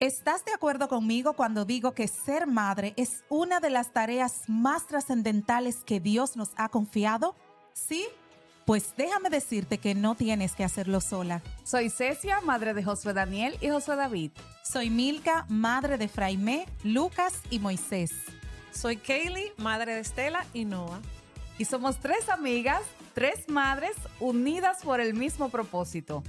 ¿Estás de acuerdo conmigo cuando digo que ser madre es una de las tareas más trascendentales que Dios nos ha confiado? ¿Sí? Pues déjame decirte que no tienes que hacerlo sola. Soy Cecia, madre de Josué Daniel y Josué David. Soy Milka, madre de Fraimé, Lucas y Moisés. Soy Kaylee, madre de Estela y Noah. Y somos tres amigas, tres madres unidas por el mismo propósito.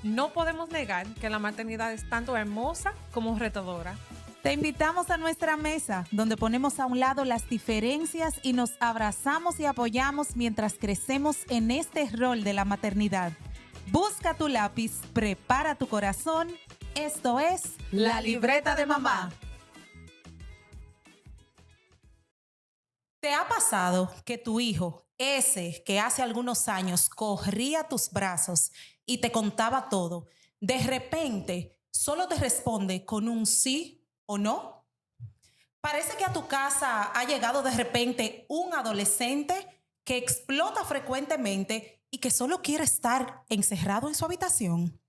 No podemos negar que la maternidad es tanto hermosa como retadora. Te invitamos a nuestra mesa, donde ponemos a un lado las diferencias y nos abrazamos y apoyamos mientras crecemos en este rol de la maternidad. Busca tu lápiz, prepara tu corazón. Esto es La Libreta de Mamá. ¿Te ha pasado que tu hijo, ese que hace algunos años corría a tus brazos y te contaba todo, de repente solo te responde con un sí o no? Parece que a tu casa ha llegado de repente un adolescente que explota frecuentemente y que solo quiere estar encerrado en su habitación.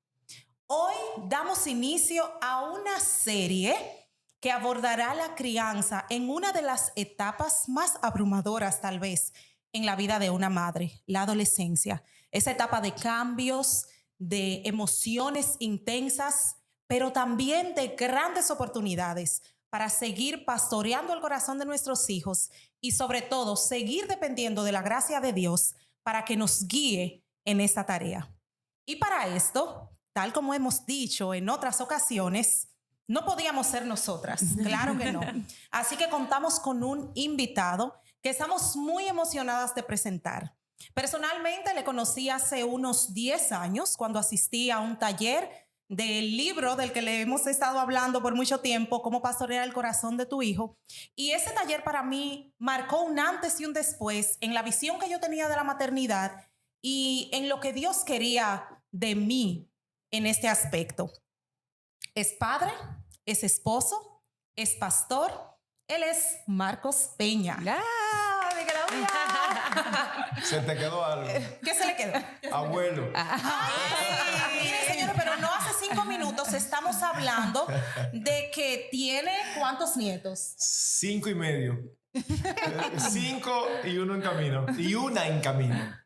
Hoy damos inicio a una serie que abordará la crianza en una de las etapas más abrumadoras, tal vez, en la vida de una madre, la adolescencia. Esa etapa de cambios, de emociones intensas, pero también de grandes oportunidades para seguir pastoreando el corazón de nuestros hijos y sobre todo seguir dependiendo de la gracia de Dios para que nos guíe en esta tarea. Y para esto, tal como hemos dicho en otras ocasiones, no podíamos ser nosotras, claro que no. Así que contamos con un invitado que estamos muy emocionadas de presentar. Personalmente le conocí hace unos 10 años cuando asistí a un taller del libro del que le hemos estado hablando por mucho tiempo, Cómo pastorear el corazón de tu hijo. Y ese taller para mí marcó un antes y un después en la visión que yo tenía de la maternidad y en lo que Dios quería de mí en este aspecto. Es padre, es esposo, es pastor. Él es Marcos Peña. Se te quedó algo. ¿Qué se le quedó? Abuelo. Ay, miren, señores, pero no hace 5 minutos estamos hablando de que tiene ¿cuántos nietos? 5 y medio. 5 y uno en camino. Y una en camino.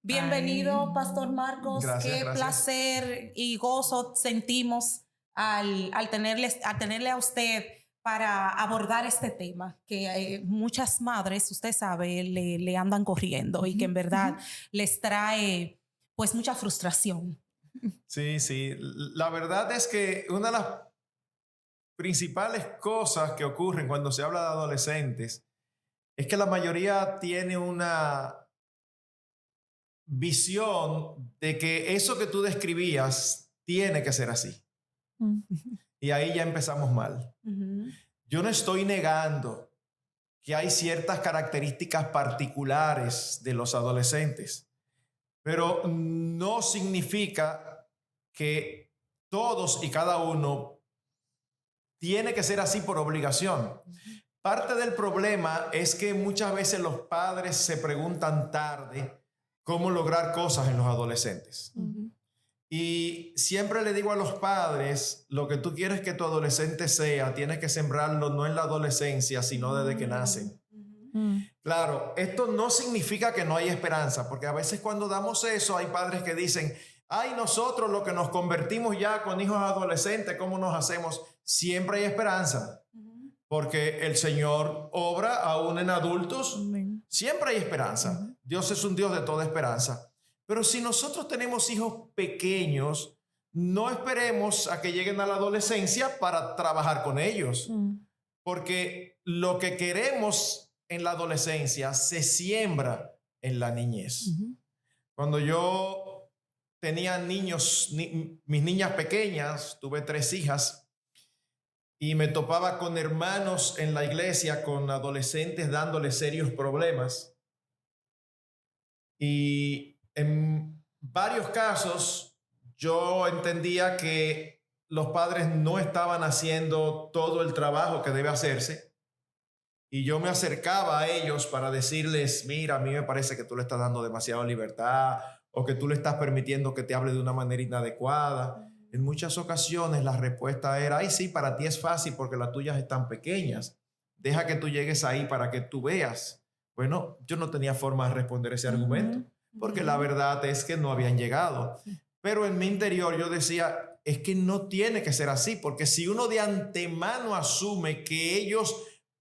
Bienvenido, Pastor Marcos. Gracias, Qué gracias. placer y gozo sentimos al tenerle a usted para abordar este tema que muchas madres, usted sabe, le andan corriendo y que en verdad les trae pues mucha frustración. Sí, sí. La verdad es que una de las principales cosas que ocurren cuando se habla de adolescentes es que la mayoría tiene una visión de que eso que tú describías tiene que ser así. Y ahí ya empezamos mal. Yo no estoy negando que hay ciertas características particulares de los adolescentes, pero no significa que todos y cada uno tiene que ser así por obligación. Parte del problema es que muchas veces los padres se preguntan tarde cómo lograr cosas en los adolescentes. Y siempre le digo a los padres, lo que tú quieres que tu adolescente sea, tienes que sembrarlo no en la adolescencia, sino desde que nacen. Claro, esto no significa que no hay esperanza, porque a veces cuando damos eso hay padres que dicen, ay, nosotros los que nos convertimos ya con hijos adolescentes, ¿cómo nos hacemos? Siempre hay esperanza, porque el Señor obra aún en adultos, siempre hay esperanza. Dios es un Dios de toda esperanza. Pero si nosotros tenemos hijos pequeños, no esperemos a que lleguen a la adolescencia para trabajar con ellos. Porque lo que queremos en la adolescencia se siembra en la niñez. Cuando yo tenía niños, mis niñas pequeñas, tuve 3 hijas, y me topaba con hermanos en la iglesia, con adolescentes dándoles serios problemas. Y en varios casos yo entendía que los padres no estaban haciendo todo el trabajo que debe hacerse y yo me acercaba a ellos para decirles, mira, a mí me parece que tú le estás dando demasiada libertad o que tú le estás permitiendo que te hable de una manera inadecuada. En muchas ocasiones la respuesta era, ay, sí, para ti es fácil porque las tuyas están pequeñas. Deja que tú llegues ahí para que tú veas. Bueno, yo no tenía forma de responder ese argumento, porque la verdad es que no habían llegado. Pero en mi interior yo decía, es que no tiene que ser así, porque si uno de antemano asume que ellos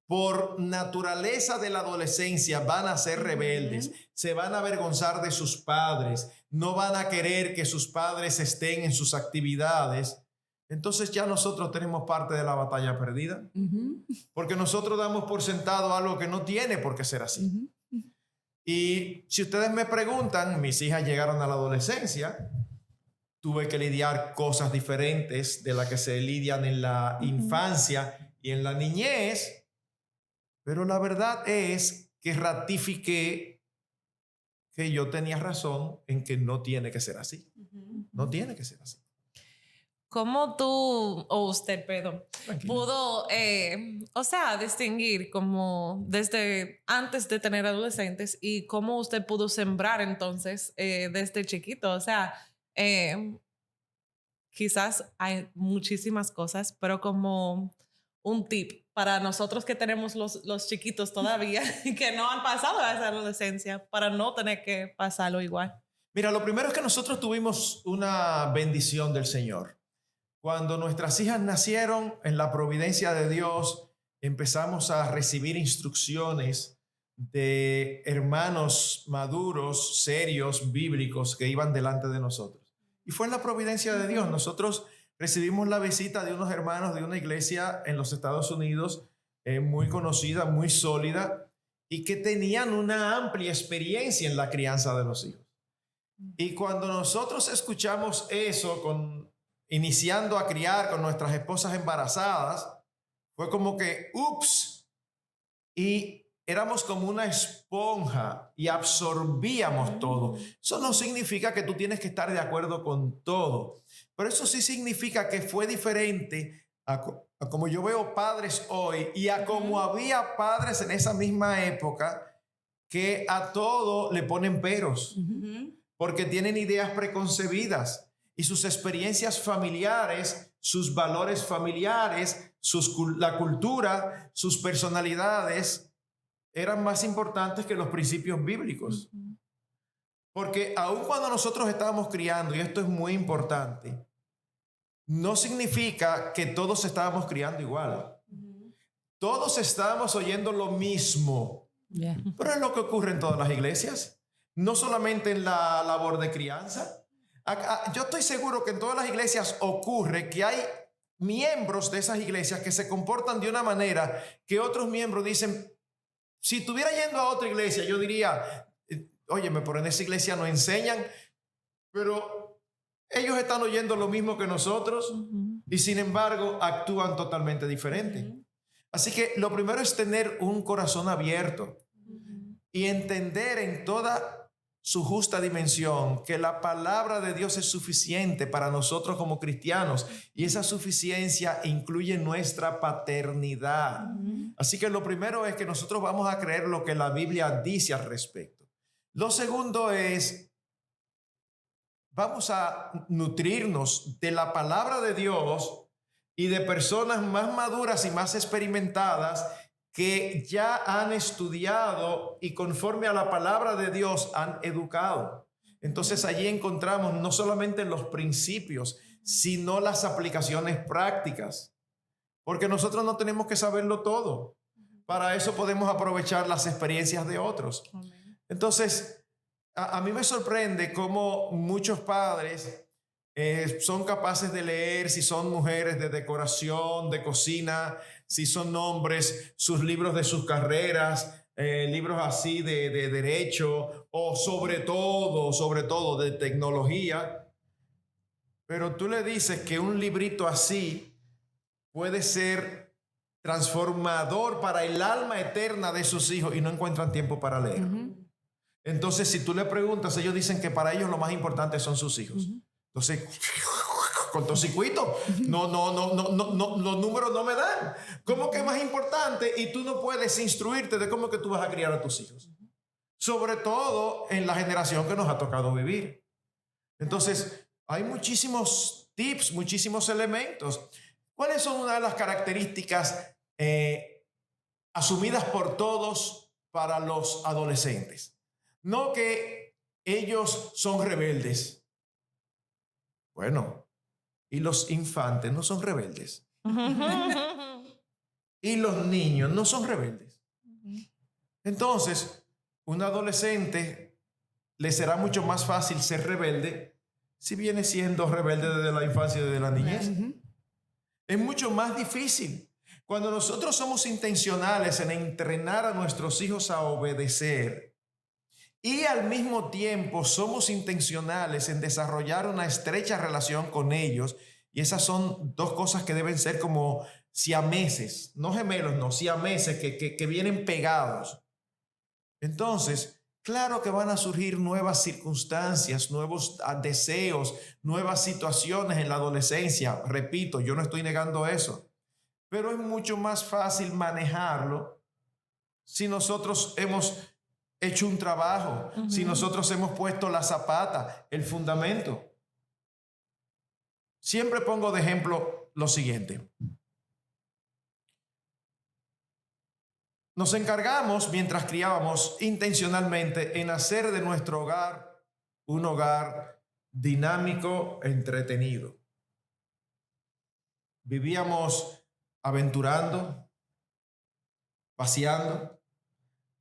por naturaleza de la adolescencia van a ser rebeldes, se van a avergonzar de sus padres, no van a querer que sus padres estén en sus actividades, entonces ya nosotros tenemos parte de la batalla perdida, porque nosotros damos por sentado algo que no tiene por qué ser así. Y si ustedes me preguntan, mis hijas llegaron a la adolescencia, tuve que lidiar cosas diferentes de las que se lidian en la infancia y en la niñez, pero la verdad es que ratifiqué que yo tenía razón en que no tiene que ser así. No tiene que ser así. ¿Cómo tú, o usted, perdón, Tranquila. pudo, distinguir como desde antes de tener adolescentes y cómo usted pudo sembrar entonces desde chiquito? O sea, quizás hay muchísimas cosas, pero como un tip para nosotros que tenemos los chiquitos todavía que no han pasado a esa adolescencia para no tener que pasarlo igual. Mira, lo primero es que nosotros tuvimos una bendición del Señor. Cuando nuestras hijas nacieron, en la providencia de Dios, empezamos a recibir instrucciones de hermanos maduros, serios, bíblicos, que iban delante de nosotros. Y fue en la providencia de Dios. Nosotros recibimos la visita de unos hermanos de una iglesia en los Estados Unidos, muy conocida, muy sólida, y que tenían una amplia experiencia en la crianza de los hijos. Y cuando nosotros escuchamos eso, iniciando a criar con nuestras esposas embarazadas, fue como que, ups, y éramos como una esponja y absorbíamos todo. Eso no significa que tú tienes que estar de acuerdo con todo, pero eso sí significa que fue diferente a como yo veo padres hoy y a como había padres en esa misma época que a todo le ponen peros, porque tienen ideas preconcebidas y sus experiencias familiares, sus valores familiares, la cultura, sus personalidades eran más importantes que los principios bíblicos. Porque aun cuando nosotros estábamos criando, y esto es muy importante, no significa que todos estábamos criando igual. Todos estábamos oyendo lo mismo. Pero es lo que ocurre en todas las iglesias, no solamente en la labor de crianza. Yo estoy seguro que en todas las iglesias ocurre que hay miembros de esas iglesias que se comportan de una manera que otros miembros dicen, si estuviera yendo a otra iglesia, yo diría, óyeme, pero en esa iglesia no enseñan, pero ellos están oyendo lo mismo que nosotros y sin embargo actúan totalmente diferente. Así que lo primero es tener un corazón abierto y entender en toda su justa dimensión que la palabra de Dios es suficiente para nosotros como cristianos y esa suficiencia incluye nuestra paternidad. Así que lo primero es que nosotros vamos a creer lo que la Biblia dice al respecto. Lo segundo es, vamos a nutrirnos de la palabra de Dios y de personas más maduras y más experimentadas que ya han estudiado y conforme a la palabra de Dios han educado. Entonces allí encontramos no solamente los principios, sino las aplicaciones prácticas. Porque nosotros no tenemos que saberlo todo. Para eso podemos aprovechar las experiencias de otros. Entonces, a mí me sorprende cómo muchos padres son capaces de leer, si son mujeres, de decoración, de cocina, si son hombres, sus libros de sus carreras, libros así de derecho o sobre todo de tecnología. Pero tú le dices que un librito así puede ser transformador para el alma eterna de sus hijos y no encuentran tiempo para leer. Entonces, si tú le preguntas, ellos dicen que para ellos lo más importante son sus hijos. Entonces, con tocicuito, no, los números no me dan. ¿Cómo que es más importante? Y tú no puedes instruirte de cómo que tú vas a criar a tus hijos. Sobre todo en la generación que nos ha tocado vivir. Entonces, hay muchísimos tips, muchísimos elementos. ¿Cuáles son una de las características asumidas por todos para los adolescentes? No que ellos son rebeldes. Bueno, y los infantes no son rebeldes. Y los niños no son rebeldes. Entonces, un adolescente le será mucho más fácil ser rebelde si viene siendo rebelde desde la infancia y desde la niñez. Es mucho más difícil. Cuando nosotros somos intencionales en entrenar a nuestros hijos a obedecer y al mismo tiempo somos intencionales en desarrollar una estrecha relación con ellos, y esas son dos cosas que deben ser como siameses, no gemelos, no, siameses que vienen pegados. Entonces, claro que van a surgir nuevas circunstancias, nuevos deseos, nuevas situaciones en la adolescencia. Repito, yo no estoy negando eso, pero es mucho más fácil manejarlo si nosotros hemos hecho un trabajo, si nosotros hemos puesto la zapata, el fundamento. Siempre pongo de ejemplo lo siguiente. Nos encargamos, mientras criábamos, intencionalmente en hacer de nuestro hogar un hogar dinámico, entretenido. Vivíamos aventurando, paseando,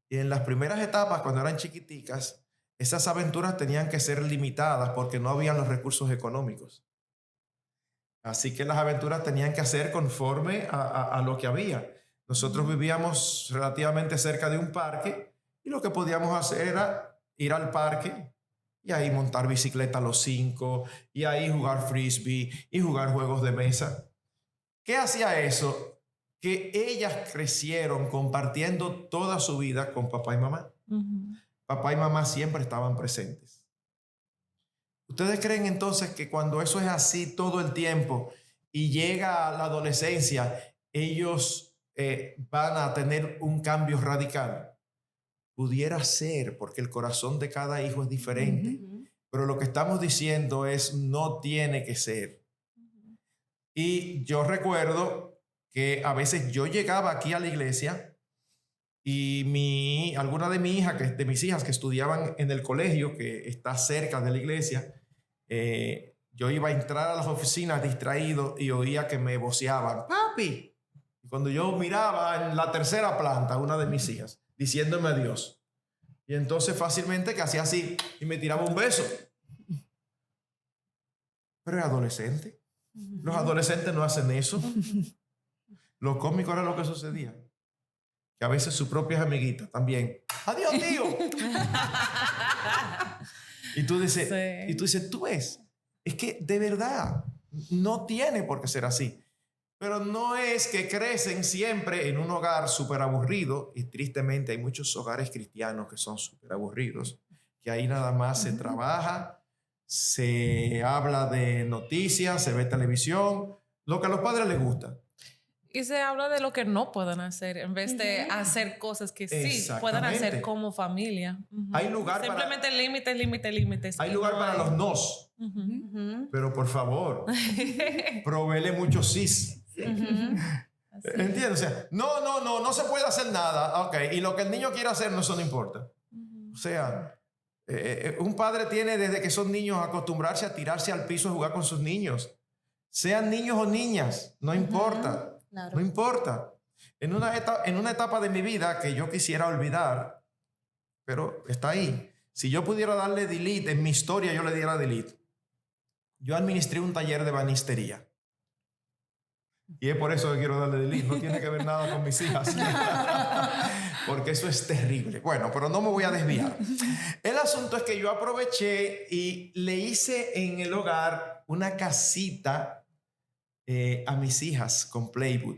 y en las primeras etapas, cuando eran chiquiticas, esas aventuras tenían que ser limitadas porque no habían los recursos económicos. Así que las aventuras tenían que hacer conforme a lo que había. Nosotros vivíamos relativamente cerca de un parque y lo que podíamos hacer era ir al parque y ahí montar bicicleta a los 5 y ahí jugar frisbee y jugar juegos de mesa. ¿Qué hacía eso? Que ellas crecieron compartiendo toda su vida con papá y mamá. Papá y mamá siempre estaban presentes. ¿Ustedes creen entonces que cuando eso es así todo el tiempo y llega a la adolescencia, ellos van a tener un cambio radical? Pudiera ser, porque el corazón de cada hijo es diferente. Pero lo que estamos diciendo es no tiene que ser. Y yo recuerdo que a veces yo llegaba aquí a la iglesia y alguna de mis hijas que estudiaban en el colegio que está cerca de la iglesia, yo iba a entrar a las oficinas distraído y oía que me voceaban, papi. Y cuando yo miraba en la tercera planta, una de mis hijas, diciéndome adiós. Y entonces fácilmente que hacía así y me tiraba un beso. Pero es adolescente. Los adolescentes no hacen eso. Lo cómico era lo que sucedía. Que a veces sus propias amiguitas también. ¡Adiós, tío! Y tú dices, tú ves, es que de verdad no tiene por qué ser así. Pero no es que crecen siempre en un hogar súper aburrido, y tristemente hay muchos hogares cristianos que son súper aburridos, que ahí nada más se trabaja, se habla de noticias, se ve televisión, lo que a los padres les gusta. Y se habla de lo que no pueden hacer en vez de hacer cosas que sí pueden hacer como familia. Hay lugar simplemente límites. Hay lugar para los nos. Pero por favor, provéele muchos sís. ¿Entiendes? O sea, no se puede hacer nada. Ok, y lo que el niño quiere hacer, eso no importa. O sea, un padre tiene desde que son niños acostumbrarse a tirarse al piso a jugar con sus niños. Sean niños o niñas, no importa. Claro. No importa. En una etapa de mi vida que yo quisiera olvidar, pero está ahí. Si yo pudiera darle delete en mi historia, yo le diera delete. Yo administré un taller de banistería. Y es por eso que quiero darle delete. No tiene que ver nada con mis hijas. Porque eso es terrible. Bueno, pero no me voy a desviar. El asunto es que yo aproveché y le hice en el hogar una casita a mis hijas con playwood.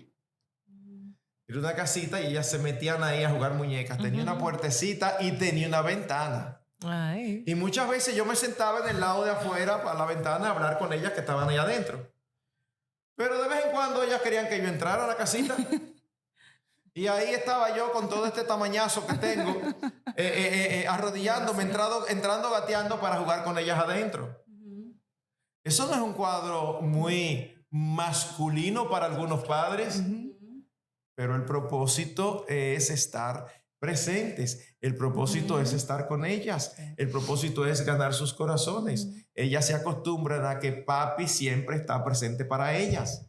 Era una casita y ellas se metían ahí a jugar muñecas. Tenía una puertecita y tenía una ventana. Ay. Y muchas veces yo me sentaba en el lado de afuera para la ventana a hablar con ellas que estaban ahí adentro. Pero de vez en cuando ellas querían que yo entrara a la casita. Y ahí estaba yo con todo este tamañazo que tengo, arrodillándome, entrando gateando para jugar con ellas adentro. Eso no es un cuadro muy masculino para algunos padres, pero el propósito es estar presentes. El propósito es estar con ellas. El propósito es ganar sus corazones. Ellas se acostumbran a que papi siempre está presente para ellas.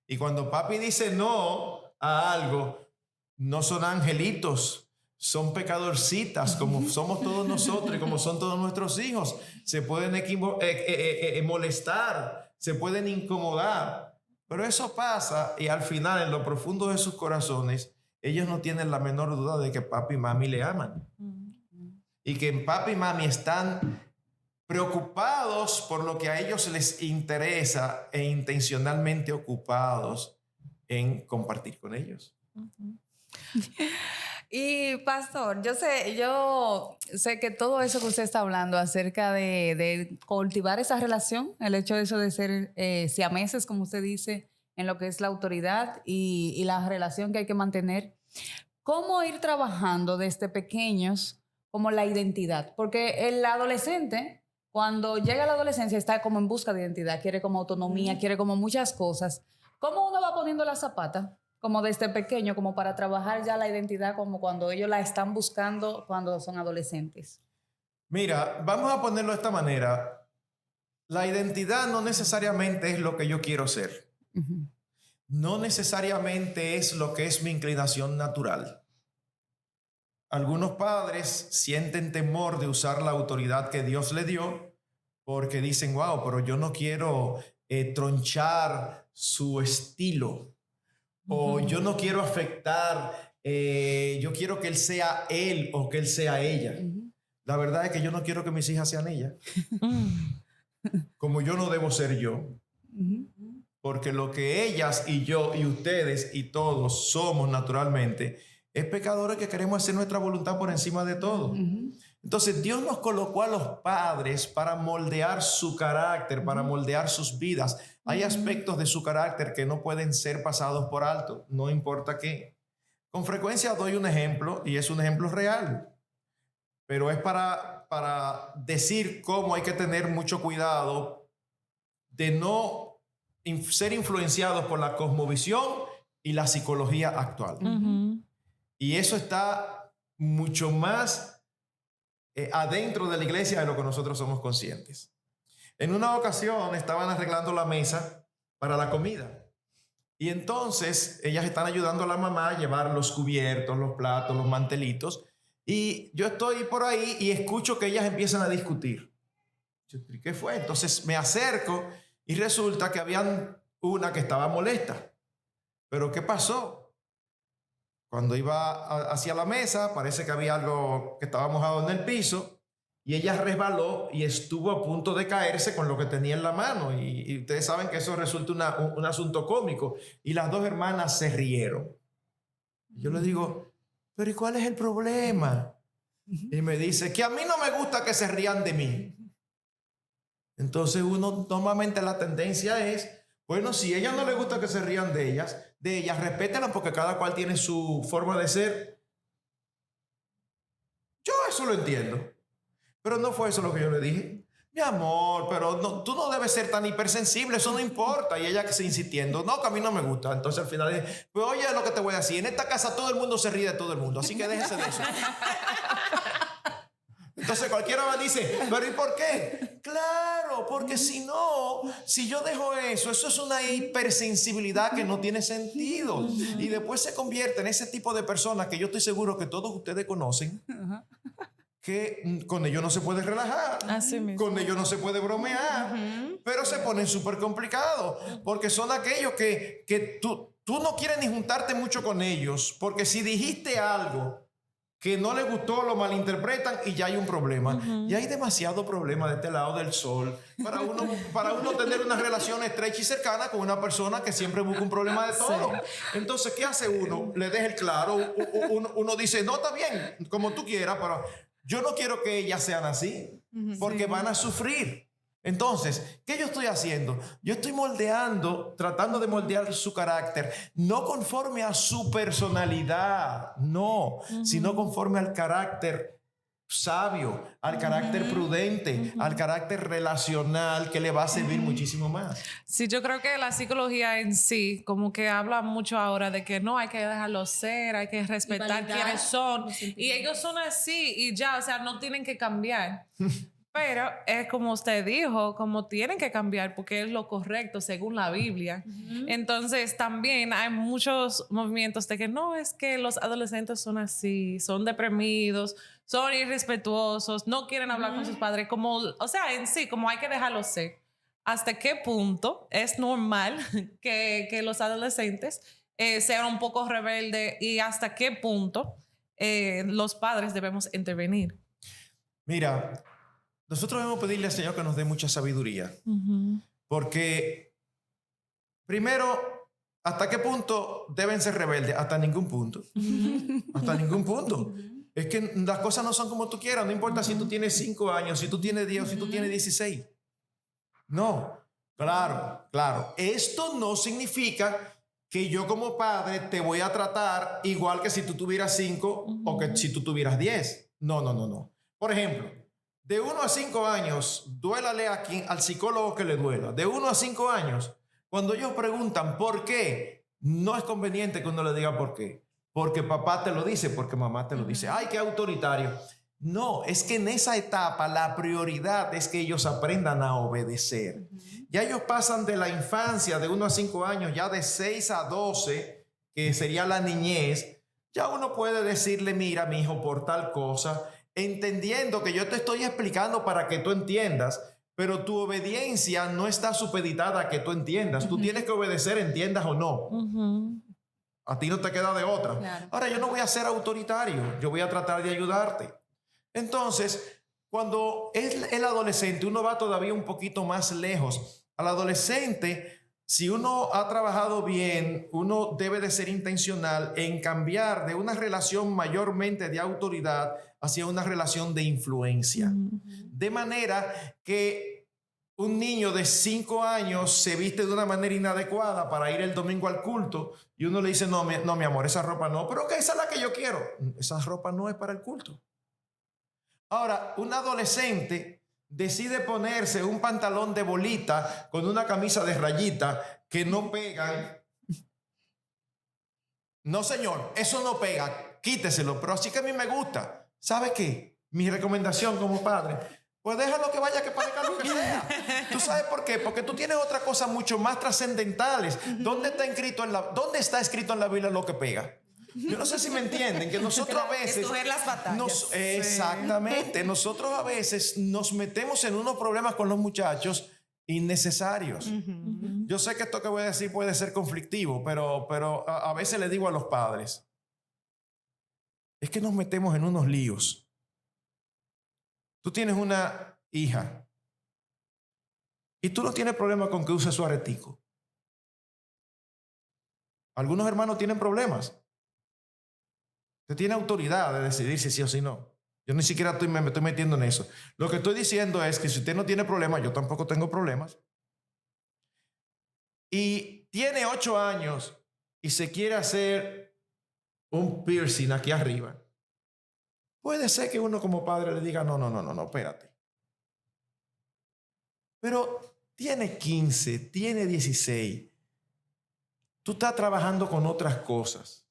Y cuando papi dice no a algo, no son angelitos, son pecadorcitas, como somos todos nosotros y como son todos nuestros hijos. Se pueden molestar, se pueden incomodar, pero eso pasa y al final, en lo profundo de sus corazones, ellos no tienen la menor duda de que papi y mami le aman. Y que papi y mami están preocupados por lo que a ellos les interesa e intencionalmente ocupados en compartir con ellos. Y pastor, yo sé que todo eso que usted está hablando acerca de cultivar esa relación, el hecho de eso de ser siameses, como usted dice, en lo que es la autoridad y la relación que hay que mantener, ¿cómo ir trabajando desde pequeños como la identidad? Porque el adolescente, cuando llega a la adolescencia, está como en busca de identidad, quiere como autonomía, quiere como muchas cosas. ¿Cómo uno va poniendo la zapata? Como desde pequeño, como para trabajar ya la identidad, como cuando ellos la están buscando cuando son adolescentes. Mira, vamos a ponerlo de esta manera. La identidad no necesariamente es lo que yo quiero ser. No necesariamente es lo que es mi inclinación natural. Algunos padres sienten temor de usar la autoridad que Dios le dio porque dicen, wow, pero yo no quiero tronchar su estilo. O yo no quiero afectar, yo quiero que él sea él o que él sea ella. La verdad es que yo no quiero que mis hijas sean ellas. Como yo no debo ser yo. Porque lo que ellas y yo y ustedes y todos somos naturalmente es pecadores que queremos hacer nuestra voluntad por encima de todo. Entonces Dios nos colocó a los padres para moldear su carácter, para moldear sus vidas. Hay aspectos de su carácter que no pueden ser pasados por alto, no importa qué. Con frecuencia doy un ejemplo y es un ejemplo real, pero es para decir cómo hay que tener mucho cuidado de no ser influenciados por la cosmovisión y la psicología actual. Y eso está mucho más adentro de la iglesia de lo que nosotros somos conscientes. En una ocasión estaban arreglando la mesa para la comida y entonces ellas están ayudando a la mamá a llevar los cubiertos, los platos, los mantelitos, y yo estoy por ahí y escucho que ellas empiezan a discutir. ¿Qué fue? Entonces me acerco y resulta que habían una que estaba molesta. ¿Pero qué pasó? Cuando iba hacia la mesa, parece que había algo que estaba mojado en el piso y ella resbaló y estuvo a punto de caerse con lo que tenía en la mano. Y ustedes saben que eso resulta un asunto cómico. Y las dos hermanas se rieron. Y yo les digo, ¿pero y cuál es el problema? Y me dice que a mí no me gusta que se rían de mí. Entonces uno normalmente la tendencia es, bueno, si a ella no le gusta que se rían de ellas, respétenla porque cada cual tiene su forma de ser. Yo eso lo entiendo. Pero no fue eso lo que yo le dije. Mi amor, pero no, tú no debes ser tan hipersensible, eso no importa. Y ella que se insistiendo, no, que a mí no me gusta. Entonces al final dije, pues oye lo que te voy a decir, en esta casa todo el mundo se ríe de todo el mundo, así que déjese de eso. Entonces cualquiera me dice, ¿pero y por qué? Claro, porque si no, si yo dejo eso es una hipersensibilidad que no tiene sentido. Y después se convierte en ese tipo de personas que yo estoy seguro que todos ustedes conocen, que con ellos no se puede relajar, con ellos no se puede bromear, pero se ponen súper complicados, porque son aquellos que tú no quieres ni juntarte mucho con ellos, porque si dijiste algo que no le gustó, lo malinterpretan y ya hay un problema. Y hay demasiado problema de este lado del sol para uno tener una relación estrecha y cercana con una persona que siempre busca un problema de todo. Entonces, ¿qué hace uno? Le deja el claro. Uno dice, no, está bien, como tú quieras, pero yo no quiero que ellas sean así, porque van a sufrir. Entonces, ¿qué yo estoy haciendo? Yo estoy tratando de moldear su carácter, no conforme a su personalidad, no, sino conforme al carácter sabio, al carácter prudente, al carácter relacional que le va a servir muchísimo más. Sí, yo creo que la psicología en sí, como que habla mucho ahora de que no hay que dejarlos ser, hay que respetar quiénes son. Y ellos son así y ya, o sea, no tienen que cambiar. Pero es como usted dijo, como tienen que cambiar porque es lo correcto según la Biblia. Entonces también hay muchos movimientos de que no, es que los adolescentes son así, son deprimidos, son irrespetuosos, no quieren hablar con sus padres, como, o sea, en sí, como hay que dejarlos ser. ¿Hasta qué punto es normal que los adolescentes sean un poco rebeldes y hasta qué punto los padres debemos intervenir? Mira, nosotros debemos pedirle al Señor que nos dé mucha sabiduría. Porque, primero, ¿hasta qué punto deben ser rebeldes? Hasta ningún punto. Hasta ningún punto. Es que las cosas no son como tú quieras. No importa si tú tienes 5 años, si tú tienes 10 o si tú tienes 16. No. Claro. Esto no significa que yo como padre te voy a tratar igual que si tú tuvieras 5 o que si tú tuvieras 10. No. Por ejemplo, de 1 a 5 años, duélale al psicólogo que le duela. De 1 a 5 años, cuando ellos preguntan por qué, no es conveniente que uno le diga por qué. Porque papá te lo dice, porque mamá te lo dice. ¡Ay, qué autoritario! No, es que en esa etapa la prioridad es que ellos aprendan a obedecer. Ya ellos pasan de la infancia, de 1 a 5 años, ya de 6 a 12, que sería la niñez, ya uno puede decirle, mira, mi hijo, por tal cosa, entendiendo que yo te estoy explicando para que tú entiendas, pero tu obediencia no está supeditada a que tú entiendas. Tú tienes que obedecer, entiendas o no. A ti no te queda de otra. Claro. Ahora, yo no voy a ser autoritario, yo voy a tratar de ayudarte. Entonces, cuando es el adolescente, uno va todavía un poquito más lejos. Al adolescente, si uno ha trabajado bien, uno debe de ser intencional en cambiar de una relación mayormente de autoridad hacia una relación de influencia. De manera que un niño de 5 años se viste de una manera inadecuada para ir el domingo al culto y uno le dice, no, mi amor, esa ropa no, pero que esa es la que yo quiero. Esa ropa no es para el culto. Ahora, un adolescente decide ponerse un pantalón de bolita con una camisa de rayita que no pegan. No, señor, eso no pega, quíteselo, pero así que a mí me gusta. ¿Sabe qué? Mi recomendación como padre, pues déjalo que vaya, que parezca lo que sea. ¿Tú sabes por qué? Porque tú tienes otras cosas mucho más trascendentales. ¿Dónde está escrito en la Biblia lo que pega? Yo no sé si me entienden, que nosotros a veces... Escoger las batallas. Exactamente. Nosotros a veces nos metemos en unos problemas con los muchachos innecesarios. Yo sé que esto que voy a decir puede ser conflictivo, pero a veces le digo a los padres, es que nos metemos en unos líos. Tú tienes una hija y tú no tienes problema con que use su aretico. Algunos hermanos tienen problemas. Usted tiene autoridad de decidir si sí o si no. Yo ni siquiera me estoy metiendo en eso. Lo que estoy diciendo es que si usted no tiene problemas, yo tampoco tengo problemas, y tiene 8 años y se quiere hacer un piercing aquí arriba, puede ser que uno como padre le diga, no, espérate. Pero tiene 15, tiene 16. Tú estás trabajando con otras cosas.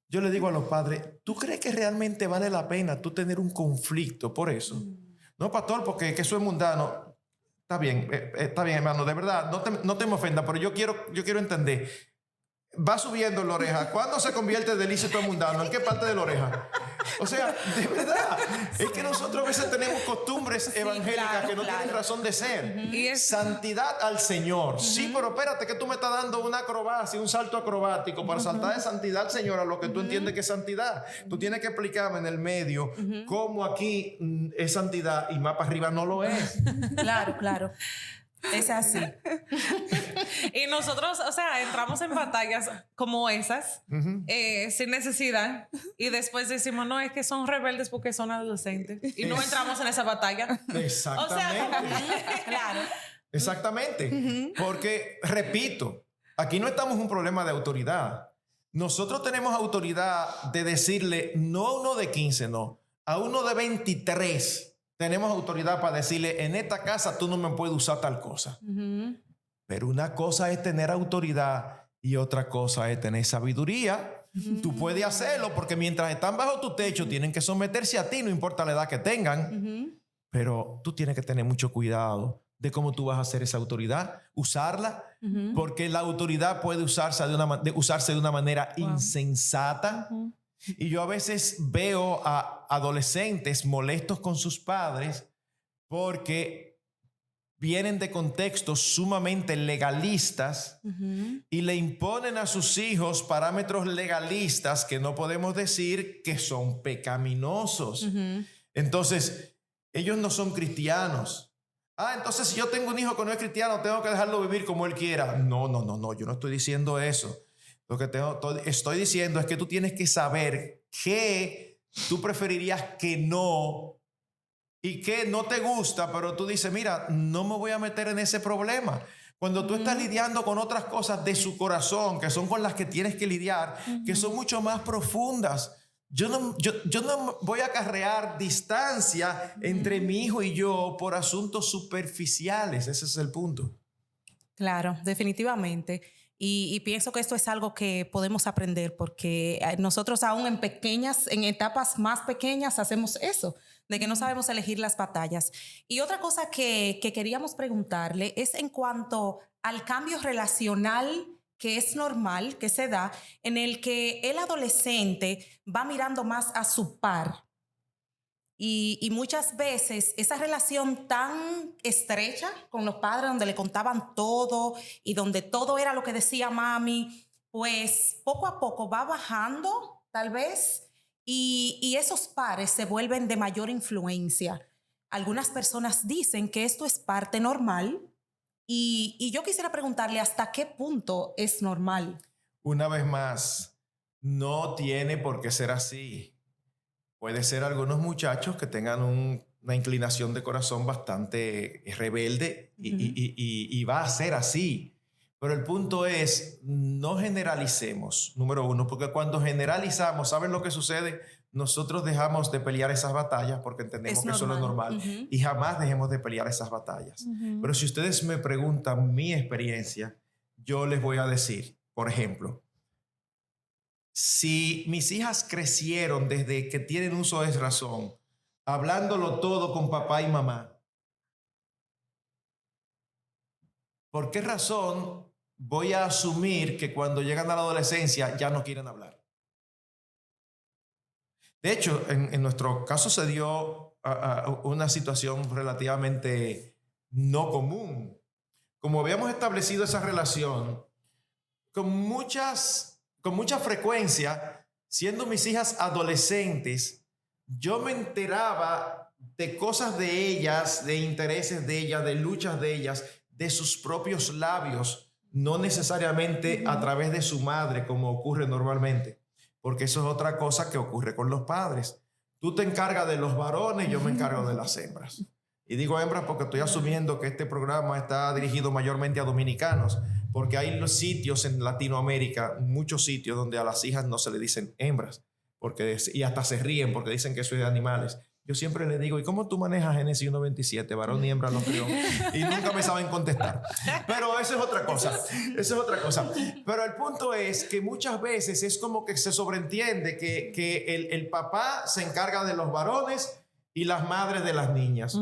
Yo le digo a los padres, ¿tú crees que realmente vale la pena tú tener un conflicto por eso? No, pastor, porque eso es mundano. Está bien, hermano, de verdad, no te me ofendas, pero yo quiero entender. Va subiendo la oreja. ¿Cuándo se convierte de lícito a mundano? ¿En qué parte de la oreja? O sea, de verdad, es que nosotros a veces tenemos costumbres evangélicas que no tienen razón de ser. Santidad al Señor. Sí, pero espérate que tú me estás dando una acrobacia, un salto acrobático para saltar de santidad al Señor a lo que tú entiendes que es santidad. Tú tienes que explicarme en el medio cómo aquí es santidad y más para arriba no lo es. Claro. Es así. Y nosotros, o sea, entramos en batallas como esas, sin necesidad, y después decimos, no, es que son rebeldes porque son adolescentes. Y no entramos en esa batalla. Exactamente. O sea, Claro. Exactamente. Porque, repito, aquí no estamos en un problema de autoridad. Nosotros tenemos autoridad de decirle no a uno de 15, no. A uno de 23 tenemos autoridad para decirle, en esta casa tú no me puedes usar tal cosa. Pero una cosa es tener autoridad y otra cosa es tener sabiduría. Tú puedes hacerlo porque mientras están bajo tu techo tienen que someterse a ti, no importa la edad que tengan. Pero tú tienes que tener mucho cuidado de cómo tú vas a hacer esa autoridad, usarla, porque la autoridad puede usarse de una manera insensata. Y yo a veces veo a adolescentes molestos con sus padres porque vienen de contextos sumamente legalistas y le imponen a sus hijos parámetros legalistas que no podemos decir que son pecaminosos. Entonces, ellos no son cristianos. Entonces si yo tengo un hijo que no es cristiano, tengo que dejarlo vivir como él quiera. No, yo no estoy diciendo eso. Lo que estoy diciendo es que tú tienes que saber qué tú preferirías que no y qué no te gusta, pero tú dices, mira, no me voy a meter en ese problema. Cuando tú estás lidiando con otras cosas de su corazón, que son con las que tienes que lidiar, que son mucho más profundas. Yo no voy a acarrear distancia entre mi hijo y yo por asuntos superficiales. Ese es el punto. Claro, definitivamente. Y pienso que esto es algo que podemos aprender porque nosotros aún en etapas más pequeñas hacemos eso, de que no sabemos elegir las batallas. Y otra cosa que queríamos preguntarle es en cuanto al cambio relacional que es normal, que se da, en el que el adolescente va mirando más a su par. Y muchas veces esa relación tan estrecha con los padres, donde le contaban todo y donde todo era lo que decía mami, pues poco a poco va bajando, tal vez, y esos pares se vuelven de mayor influencia. Algunas personas dicen que esto es parte normal y yo quisiera preguntarle hasta qué punto es normal. Una vez más, no tiene por qué ser así. Puede ser algunos muchachos que tengan una inclinación de corazón bastante rebelde y va a ser así. Pero el punto es, no generalicemos, número uno, porque cuando generalizamos, ¿saben lo que sucede? Nosotros dejamos de pelear esas batallas porque entendemos que eso es lo normal y jamás dejemos de pelear esas batallas. Pero si ustedes me preguntan mi experiencia, yo les voy a decir, por ejemplo, si mis hijas crecieron desde que tienen uso de razón, hablándolo todo con papá y mamá, ¿por qué razón voy a asumir que cuando llegan a la adolescencia ya no quieren hablar? De hecho, en nuestro caso se dio una situación relativamente no común. Como habíamos establecido esa relación, con mucha frecuencia, siendo mis hijas adolescentes, yo me enteraba de cosas de ellas, de intereses de ellas, de luchas de ellas, de sus propios labios, no necesariamente a través de su madre, como ocurre normalmente, porque eso es otra cosa que ocurre con los padres. Tú te encargas de los varones, yo me encargo de las hembras. Y digo hembras porque estoy asumiendo que este programa está dirigido mayormente a dominicanos, porque hay los sitios en Latinoamérica, muchos sitios donde a las hijas no se le dicen hembras, y hasta se ríen porque dicen que eso es de animales. Yo siempre les digo, ¿y cómo tú manejas Génesis 1:27? Varón y hembra los crió. Y nunca me saben contestar. Pero eso es otra cosa. Eso es otra cosa. Pero el punto es que muchas veces es como que se sobreentiende que el papá se encarga de los varones y las madres de las niñas.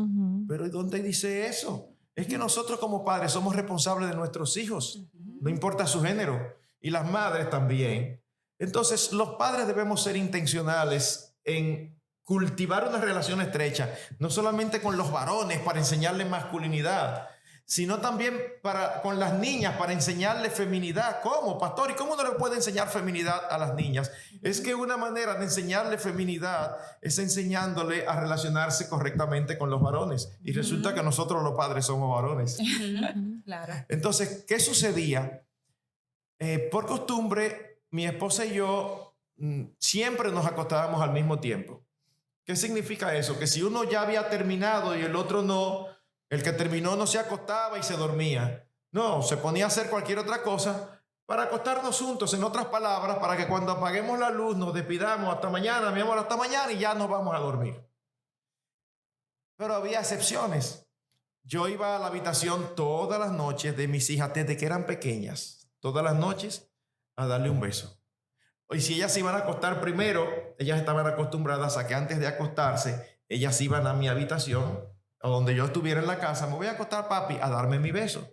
Pero ¿dónde dice eso? Es que nosotros como padres somos responsables de nuestros hijos. No importa su género. Y las madres también. Entonces, los padres debemos ser intencionales en cultivar una relación estrecha, no solamente con los varones para enseñarles masculinidad, sino también con las niñas para enseñarles feminidad. ¿Cómo, pastor? ¿Y cómo no le puede enseñar feminidad a las niñas? Es que una manera de enseñarle feminidad es enseñándole a relacionarse correctamente con los varones. Y resulta que nosotros los padres somos varones. Claro. Entonces, ¿qué sucedía? Por costumbre, mi esposa y yo siempre nos acostábamos al mismo tiempo. ¿Qué significa eso? Que si uno ya había terminado y el otro no, el que terminó no se acostaba y se dormía. No, se ponía a hacer cualquier otra cosa para acostarnos juntos, en otras palabras, para que cuando apaguemos la luz nos despidamos hasta mañana, mi amor, hasta mañana y ya nos vamos a dormir. Pero había excepciones. Yo iba a la habitación todas las noches de mis hijas desde que eran pequeñas, todas las noches a darle un beso. Y si ellas se iban a acostar primero, ellas estaban acostumbradas a que antes de acostarse, ellas iban a mi habitación o donde yo estuviera en la casa, me voy a acostar, papi, a darme mi beso.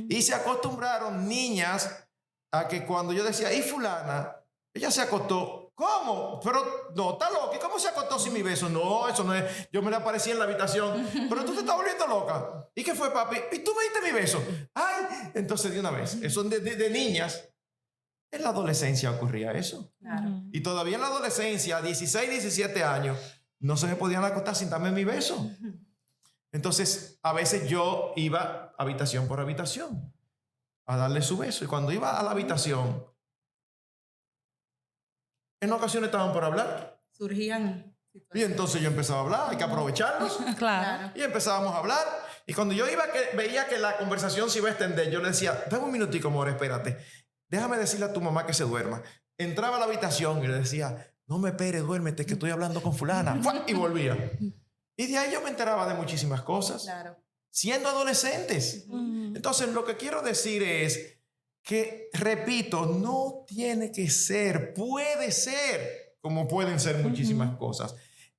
Y se acostumbraron niñas a que cuando yo decía, ¿y fulana? Ella se acostó. ¿Cómo? Pero no, está loca. ¿Y cómo se acostó sin mi beso? No, eso no es. Yo me le aparecí en la habitación. Pero tú te estás volviendo loca. ¿Y qué fue, papi? ¿Y tú me diste mi beso? ¡Ay! Entonces, de una vez, eso de niñas. En la adolescencia ocurría eso. Claro. Y todavía en la adolescencia, 16, 17 años, no se me podían acostar sin darme mi beso. Entonces, a veces yo iba habitación por habitación a darle su beso. Y cuando iba a la habitación, en ocasiones estaban por hablar. Surgían Y situaciones. entonces yo empezaba a hablar, hay que aprovecharlos. Claro. Y empezábamos a hablar. Y cuando yo veía que la conversación se iba a extender, yo le decía, dame un minutico, amor, espérate. Déjame decirle a tu mamá que se duerma. Entraba a la habitación y le decía, no me esperes, duérmete, que estoy hablando con fulana. ¡Fua! Y volvía. Y de ahí yo me enteraba de muchísimas cosas. Claro. Siendo adolescentes. Entonces, lo que quiero decir es que, repito, no tiene que ser, puede ser, como pueden ser muchísimas cosas.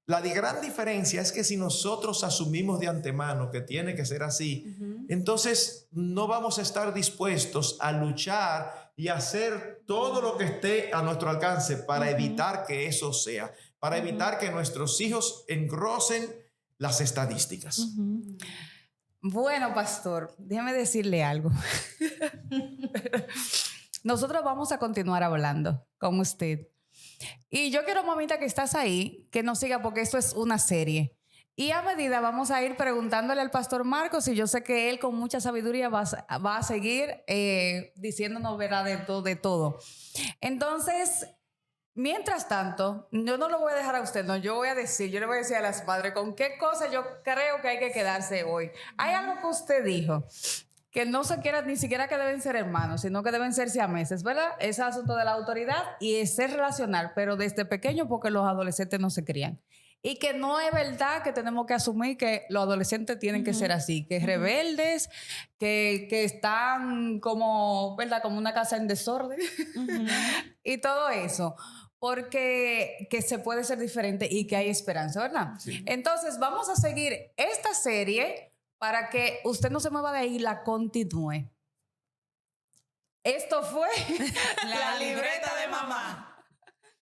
La gran diferencia es que si nosotros asumimos de antemano que tiene que ser así, entonces no vamos a estar dispuestos a luchar y hacer todo lo que esté a nuestro alcance para evitar que eso sea, para evitar que nuestros hijos engrosen las estadísticas. Bueno, pastor, déjeme decirle algo. Nosotros vamos a continuar hablando con usted. Y yo quiero, mamita, que estás ahí, que nos siga porque esto es una serie. Y a medida vamos a ir preguntándole al pastor Marcos y yo sé que él con mucha sabiduría va a seguir diciéndonos verdad de todo. Entonces, mientras tanto, yo no lo voy a dejar a usted, no, yo le voy a decir a las madres con qué cosa yo creo que hay que quedarse hoy. Hay algo que usted dijo, que no se quiera ni siquiera que deben ser hermanos, sino que deben ser siameses, ¿verdad? Ese asunto de la autoridad y es ser relacional, pero desde pequeño porque los adolescentes no se crían. Y que no es verdad que tenemos que asumir que los adolescentes tienen que ser así, que rebeldes, que están como, ¿verdad? Como una casa en desorden y todo eso. Porque que se puede ser diferente y que hay esperanza, ¿verdad? Sí. Entonces vamos a seguir esta serie para que usted no se mueva de ahí y la continúe. Esto fue La libreta de mamá.